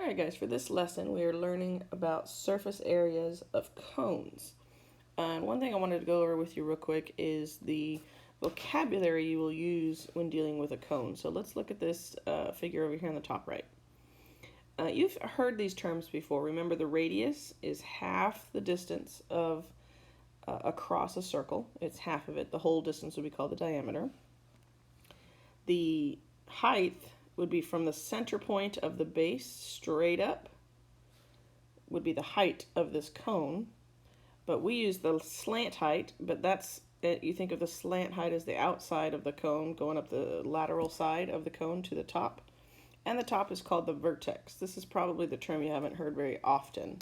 Alright guys, for this lesson we are learning about surface areas of cones. And one thing I wanted to go over with you real quick is the vocabulary you will use when dealing with a cone. So let's look at this figure over here on the top right. You've heard these terms before. Remember, the radius is half the distance of across a circle. It's half of it. The whole distance would be called the diameter. The height would be from the center point of the base straight up would be the height of this cone. But we use the slant height, but that's it. You think of the slant height as the outside of the cone going up the lateral side of the cone to the top. And the top is called the vertex. This is probably the term you haven't heard very often.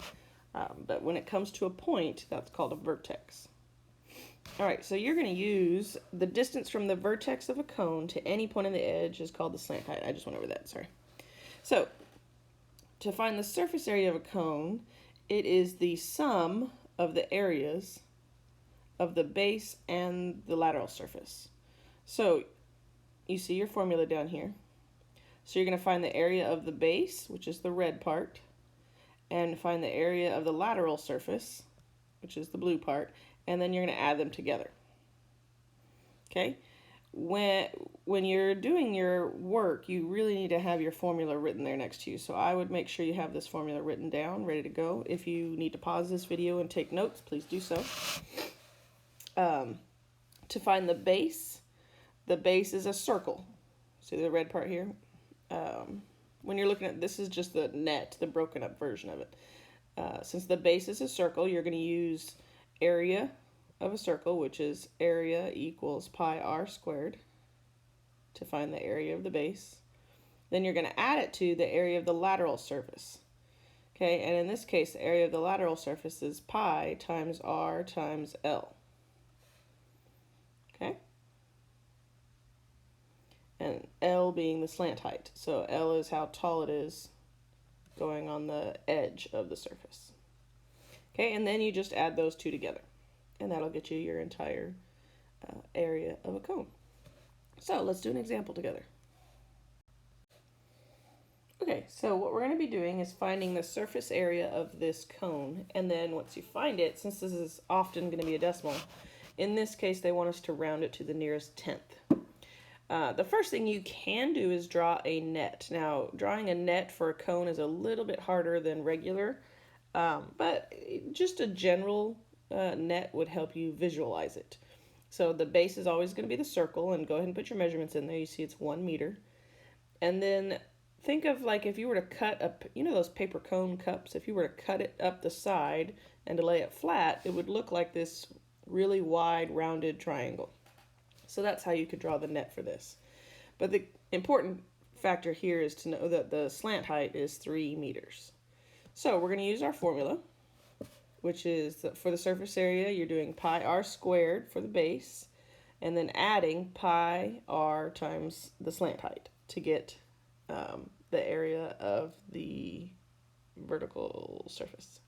But when it comes to a point, that's called a vertex. All right, so you're going to use the distance from the vertex of a cone to any point on the edge is called the slant height. I just went over that, sorry. So to find the surface area of a cone, it is the sum of the areas of the base and the lateral surface. So you see your formula down here. So you're going to find the area of the base, which is the red part, and find the area of the lateral surface, which is the blue part, and then you're going to add them together. Okay? When you're doing your work, you really need to have your formula written there next to you. So I would make sure you have this formula written down, ready to go. If you need to pause this video and take notes, please do so. To find the base is a circle. See the red part here? When you're looking at this is just the net, the broken up version of it. Since the base is a circle, you're going to use area of a circle, which is area equals pi r squared, to find the area of the base. Then you're going to add it to the area of the lateral surface. Okay, and in this case, the area of the lateral surface is pi times r times L. Okay? And L being the slant height. So L is how tall it is going on the edge of the surface. Okay, and then you just add those two together. And that'll get you your entire area of a cone. So let's do an example together. Okay, so what we're going to be doing is finding the surface area of this cone. And then once you find it, since this is often going to be a decimal, in this case they want us to round it to the nearest tenth. The first thing you can do is draw a net. Now, drawing a net for a cone is a little bit harder than regular, but just a general net would help you visualize it. So the base is always going to be the circle, and go ahead and put your measurements in there. You see it's 1 meter. And then think of like if you were to cut up, you know those paper cone cups? If you were to cut it up the side and to lay it flat, it would look like this really wide rounded triangle. So that's how you could draw the net for this. But the important factor here is to know that the slant height is 3 meters. So we're going to use our formula, which is for the surface area, you're doing pi r squared for the base, and then adding pi r times the slant height to get the area of the vertical surface.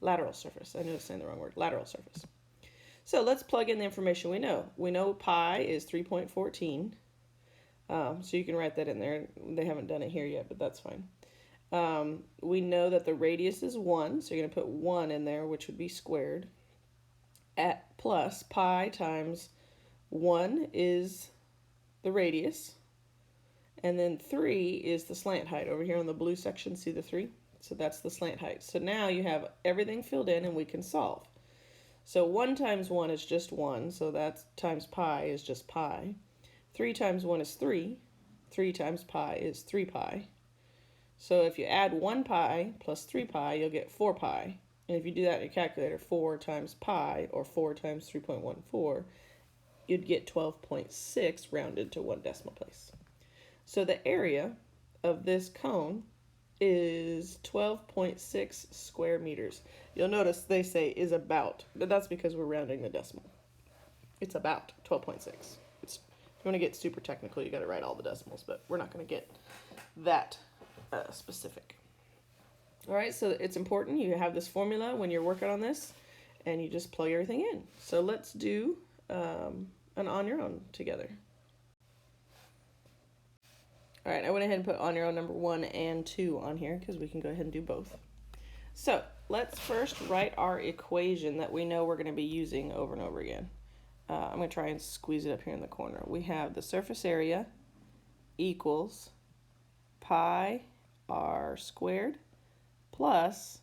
Lateral surface. I know I was saying the wrong word. Lateral surface. So let's plug in the information we know. We know pi is 3.14. So you can write that in there. They haven't done it here yet, but that's fine. We know that the radius is 1, so you're going to put 1 in there, which would be squared. At plus pi times 1 is the radius. And then 3 is the slant height. Over here on the blue section, see the 3? So that's the slant height. So now you have everything filled in and we can solve. So 1 times 1 is just 1, so that's times pi is just pi. 3 times 1 is 3. 3 times pi is 3 pi. So if you add 1 pi plus 3 pi, you'll get 4 pi. And if you do that in your calculator, 4 times pi, or 4 times 3.14, you'd get 12.6 rounded to 1 decimal place. So the area of this cone is 12.6 square meters. You'll notice they say is about, but that's because we're rounding the decimal. It's about 12.6. If you want to get super technical, you got to write all the decimals, but we're not going to get that specific. All right, so it's important you have this formula when you're working on this, and you just plug everything in. So let's do an on your own together. All right, I went ahead and put on your own number 1 and 2 on here because we can go ahead and do both. So let's first write our equation that we know we're going to be using over and over again. I'm going to try and squeeze it up here in the corner. We have the surface area equals pi r squared plus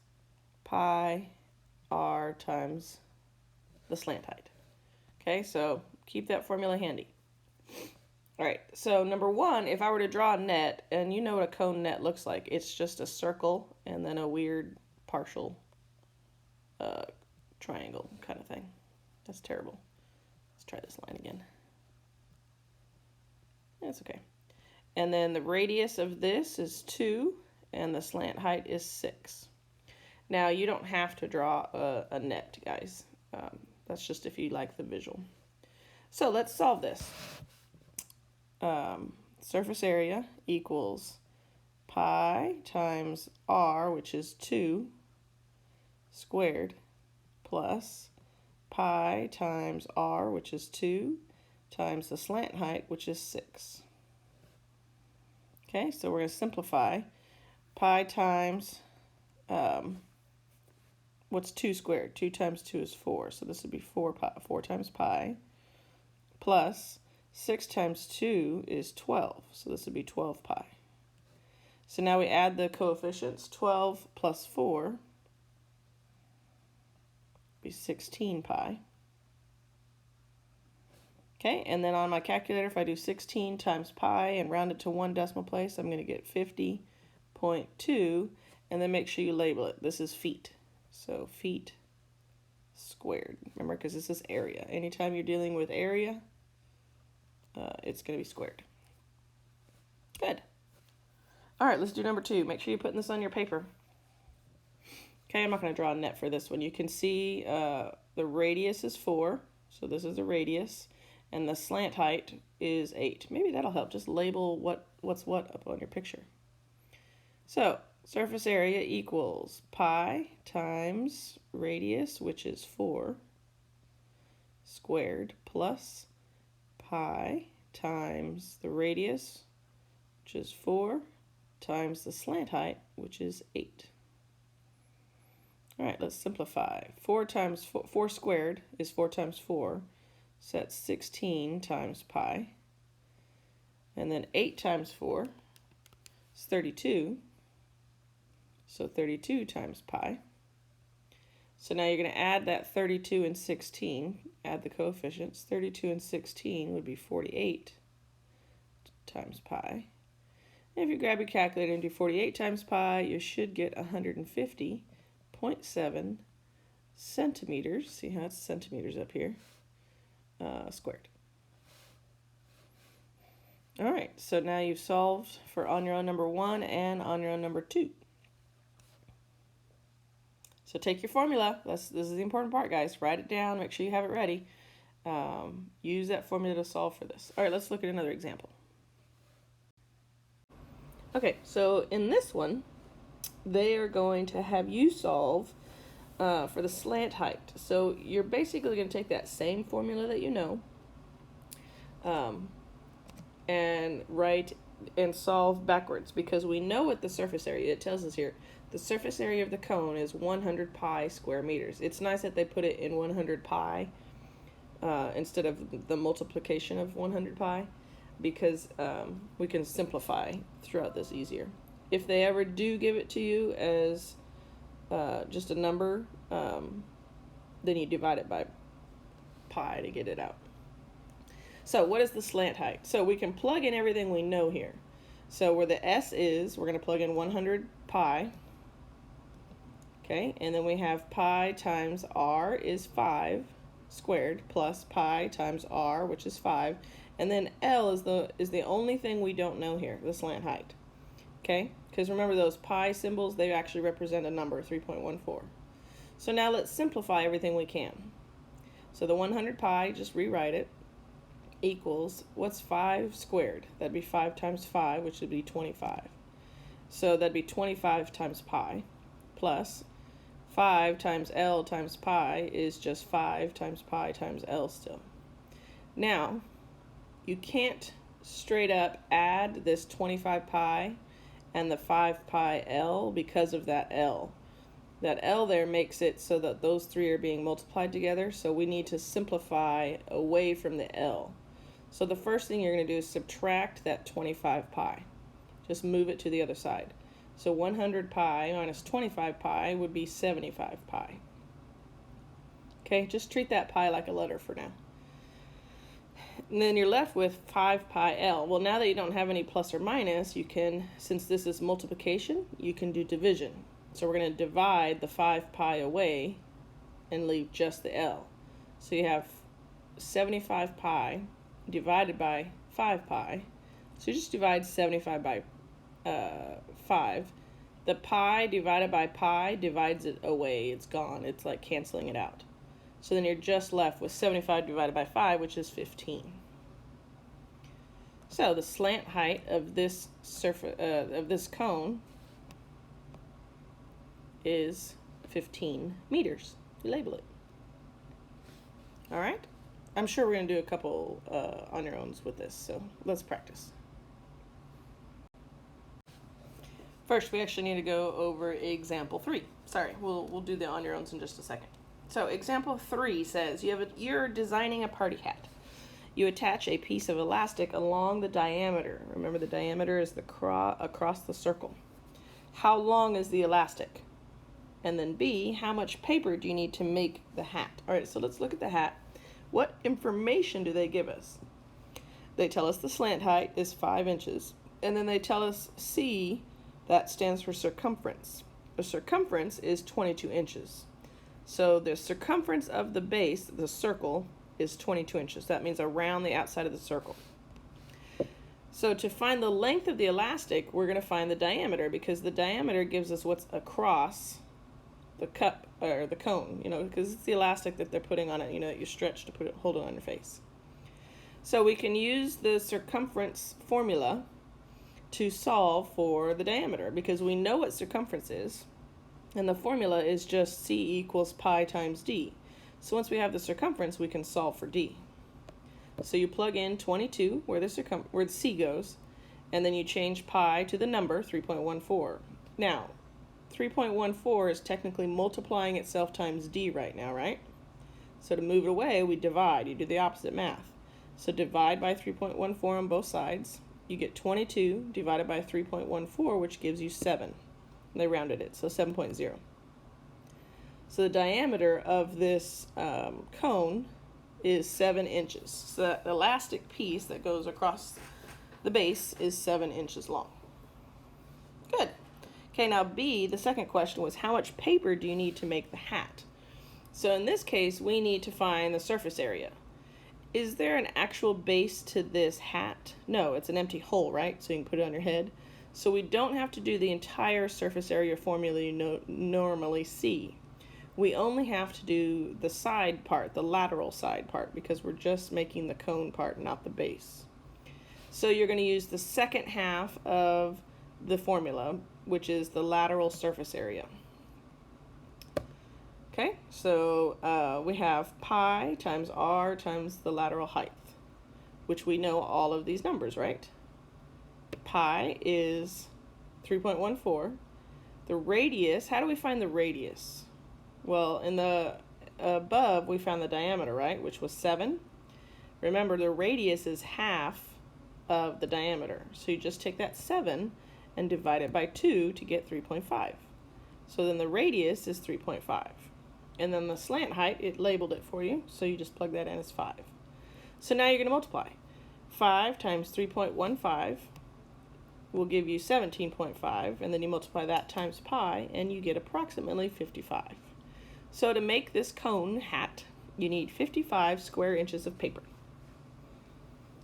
pi r times the slant height. Okay, so keep that formula handy. All right, so number 1, if I were to draw a net, and you know what a cone net looks like, it's just a circle and then a weird partial triangle kind of thing. That's terrible. Let's try this line again. That's okay. And then the radius of this is 2, and the slant height is 6. Now, you don't have to draw a net, guys. That's just if you like the visual. So let's solve this. Surface area equals pi times r, which is 2, squared, plus pi times r, which is 2, times the slant height, which is 6. Okay, so we're going to simplify. Pi times, what's 2 squared? 2 times 2 is 4, so this would be 4 times pi, plus 6 times 2 is 12, so this would be 12 pi. So now we add the coefficients. 12 plus 4 would be 16 pi. Okay, and then on my calculator, if I do 16 times pi and round it to 1 decimal place, I'm going to get 50.2, and then make sure you label it. This is feet, so feet squared. Remember, because this is area. Anytime you're dealing with area, it's going to be squared. Good. All right, let's do number 2. Make sure you're putting this on your paper. Okay, I'm not going to draw a net for this one. You can see the radius is 4, so this is the radius, and the slant height is 8. Maybe that'll help. Just label what's what up on your picture. So surface area equals pi times radius, which is 4, squared, plus pi times the radius, which is 4, times the slant height, which is 8. All right, let's simplify. 4 squared is 4 times 4, so that's 16 times pi. And then 8 times 4 is 32, so 32 times pi. So now you're going to add that 32 and 16, add the coefficients. 32 and 16 would be 48 times pi. And if you grab your calculator and do 48 times pi, you should get 150.7 centimeters. See how it's centimeters up here, squared. All right, so now you've solved for on your own number 1 and on your own number 2. So take your formula. This is the important part, guys. Write it down. Make sure you have it ready. Use that formula to solve for this. All right, let's look at another example. Okay, so in this one, they are going to have you solve for the slant height. So you're basically going to take that same formula that you know and write and solve backwards, because we know what the surface area, it tells us here, the surface area of the cone is 100 pi square meters. It's nice that they put it in 100 pi instead of the multiplication of 100 pi, because we can simplify throughout this easier. If they ever do give it to you as just a number, then you divide it by pi to get it out. So what is the slant height? So we can plug in everything we know here. So where the S is, we're going to plug in 100 pi. Okay, and then we have pi times r is 5 squared, plus pi times r, which is 5. And then L is the only thing we don't know here, the slant height. Okay, because remember those pi symbols, they actually represent a number, 3.14. So now let's simplify everything we can. So the 100 pi, just rewrite it, equals, what's 5 squared? That'd be 5 times 5, which would be 25. So that'd be 25 times pi, plus 5 times L times pi is just 5 times pi times L still. Now, you can't straight up add this 25 pi and the 5 pi L because of that L. That L there makes it so that those three are being multiplied together, so we need to simplify away from the L. So the first thing you're going to do is subtract that 25 pi. Just move it to the other side. So 100 pi minus 25 pi would be 75 pi. Okay, just treat that pi like a letter for now. And then you're left with 5 pi L. Well, now that you don't have any plus or minus, you can, since this is multiplication, you can do division. So we're going to divide the 5 pi away and leave just the L. So you have 75 pi divided by 5 pi. So you just divide 75 by 5. The pi divided by pi divides it away. It's gone. It's like canceling it out. So then you're just left with 75 divided by 5, which is 15. So the slant height of this cone is 15 meters. You label it. All right? I'm sure we're going to do a couple on your own with this, so let's practice. First, we actually need to go over example 3. Sorry, we'll do the on your own in just a second. So example 3 says you're designing a party hat. You attach a piece of elastic along the diameter. Remember, the diameter is the across the circle. How long is the elastic? And then B, how much paper do you need to make the hat? All right, so let's look at the hat. What information do they give us? They tell us the slant height is 5 inches. And then they tell us C, that stands for circumference. The circumference is 22 inches. So the circumference of the base, the circle, is 22 inches. That means around the outside of the circle. So to find the length of the elastic, we're going to find the diameter, because the diameter gives us what's across the cup or the cone, because it's the elastic that they're putting on it, that you stretch to hold it on your face. So we can use the circumference formula to solve for the diameter, because we know what circumference is, and the formula is just C equals pi times D. So once we have the circumference, we can solve for D. So you plug in 22 where the C goes, and then you change pi to the number 3.14. Now, 3.14 is technically multiplying itself times D right now, right? So to move it away, we divide. You do the opposite math. So divide by 3.14 on both sides. You get 22 divided by 3.14, which gives you 7. And they rounded it, so 7.0. So the diameter of this cone is 7 inches. So that elastic piece that goes across the base is 7 inches long. Good. Okay, now B, the second question was, how much paper do you need to make the hat? So in this case, we need to find the surface area. Is there an actual base to this hat? No, it's an empty hole, right? So you can put it on your head. So we don't have to do the entire surface area formula you normally see. We only have to do the side part, the lateral side part, because we're just making the cone part, not the base. So you're going to use the second half of the formula, which is the lateral surface area. Okay, so we have pi times r times the lateral height, which we know all of these numbers, right? Pi is 3.14. The radius, how do we find the radius? Well, in the above, we found the diameter, right, which was 7. Remember, the radius is half of the diameter. So you just take that 7 and divide it by 2 to get 3.5. So then the radius is 3.5. And then the slant height, it labeled it for you, so you just plug that in as 5. So now you're going to multiply. 5 times 3.15 will give you 17.5, and then you multiply that times pi, and you get approximately 55. So to make this cone hat, you need 55 square inches of paper.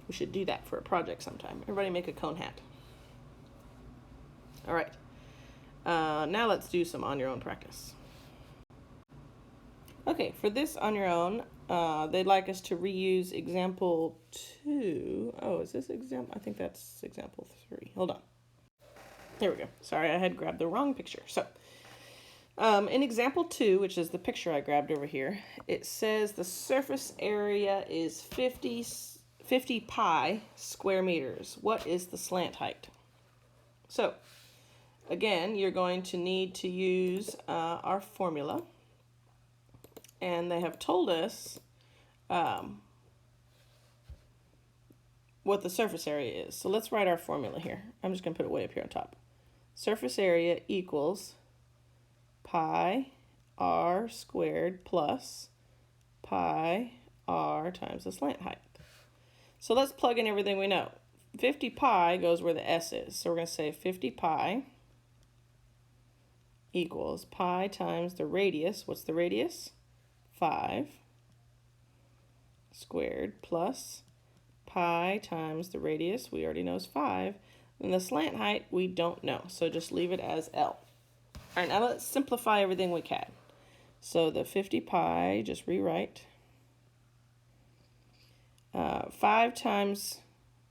We should do that for a project sometime. Everybody make a cone hat. All right. Now let's do some on your own practice. Okay, for this on your own, they'd like us to reuse example 2. Oh, is this example? I think that's example 3. Hold on. Here we go. Sorry, I had grabbed the wrong picture. So, in example 2, which is the picture I grabbed over here, it says the surface area is 50 pi square meters. What is the slant height? So, again, you're going to need to use our formula. And they have told us what the surface area is. So let's write our formula here. I'm just going to put it way up here on top. Surface area equals pi r squared plus pi r times the slant height. So let's plug in everything we know. 50 pi goes where the s is. So we're going to say 50 pi equals pi times the radius. What's the radius? 5 squared plus pi times the radius, we already know is 5. And the slant height, we don't know. So just leave it as L. All right, now let's simplify everything we can. So the 50 pi, just rewrite. 5 times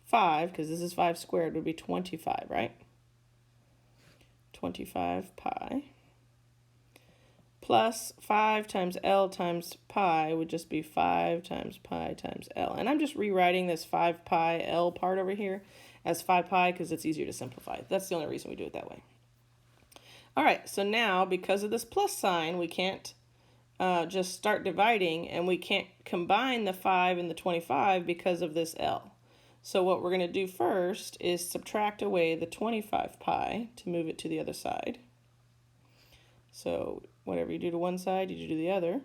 5, because this is 5 squared, would be 25, right? 25 pi. Plus 5 times L times pi would just be 5 times pi times L. And I'm just rewriting this 5 pi L part over here as 5 pi because it's easier to simplify. That's the only reason we do it that way. All right, so now because of this plus sign, we can't just start dividing, and we can't combine the 5 and the 25 because of this L. So what we're going to do first is subtract away the 25 pi to move it to the other side. So whatever you do to one side, you do to the other.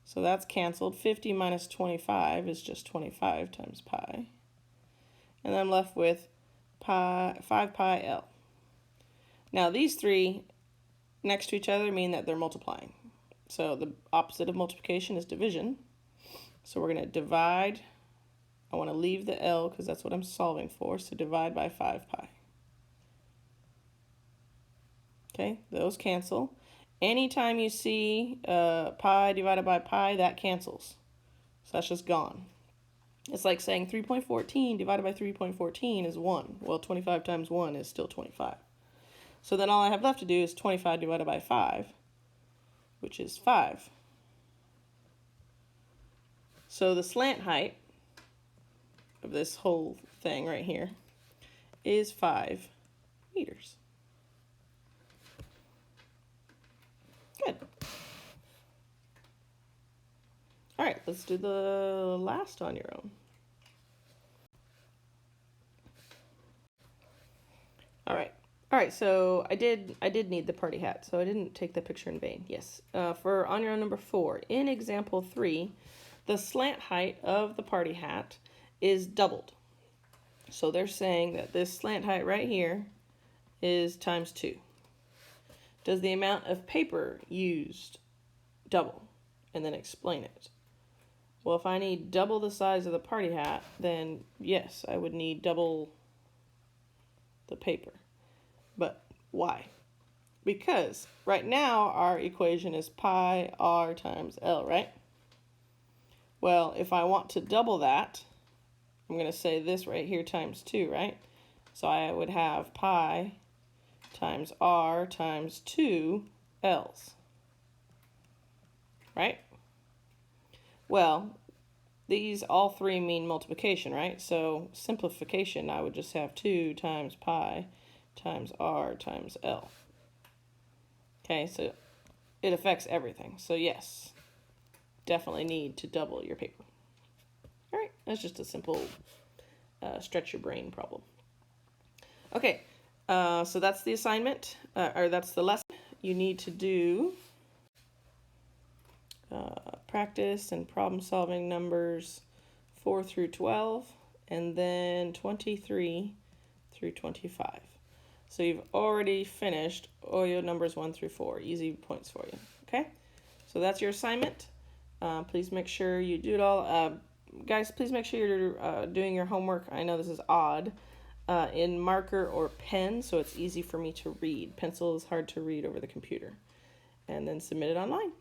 So that's canceled. 50 minus 25 is just 25 times pi. And I'm left with 5 pi L. Now these three next to each other mean that they're multiplying. So the opposite of multiplication is division. So we're going to divide. I want to leave the L because that's what I'm solving for. So divide by 5 pi. Okay, those cancel. Anytime you see pi divided by pi, that cancels. So that's just gone. It's like saying 3.14 divided by 3.14 is 1. Well, 25 times 1 is still 25. So then all I have left to do is 25 divided by 5, which is 5. So the slant height of this whole thing right here is 5 meters. Good. All right, let's do the last on your own. All right, so I did need the party hat, so I didn't take the picture in vain. Yes. For on your own number 4, in example 3, the slant height of the party hat is doubled. So they're saying that this slant height right here is times 2. Does the amount of paper used double? And then explain it. Well, if I need double the size of the party hat, then yes, I would need double the paper. But why? Because right now our equation is pi r times L, right? Well, if I want to double that, I'm going to say this right here times 2, right? So I would have pi times r times 2 L's, right? Well, these all three mean multiplication, right? So simplification, I would just have 2 times pi times r times L. Okay, so it affects everything. So yes, definitely need to double your paper. All right, that's just a simple stretch your brain problem. Okay, so that's the assignment, or that's the lesson. You need to do practice and problem solving numbers 4 through 12, and then 23 through 25. So you've already finished OYO numbers 1 through 4. Easy points for you. Okay? So that's your assignment. Please make sure you do it all. Guys, please make sure you're doing your homework. I know this is odd. In marker or pen, so it's easy for me to read. Pencil is hard to read over the computer. And then submit it online.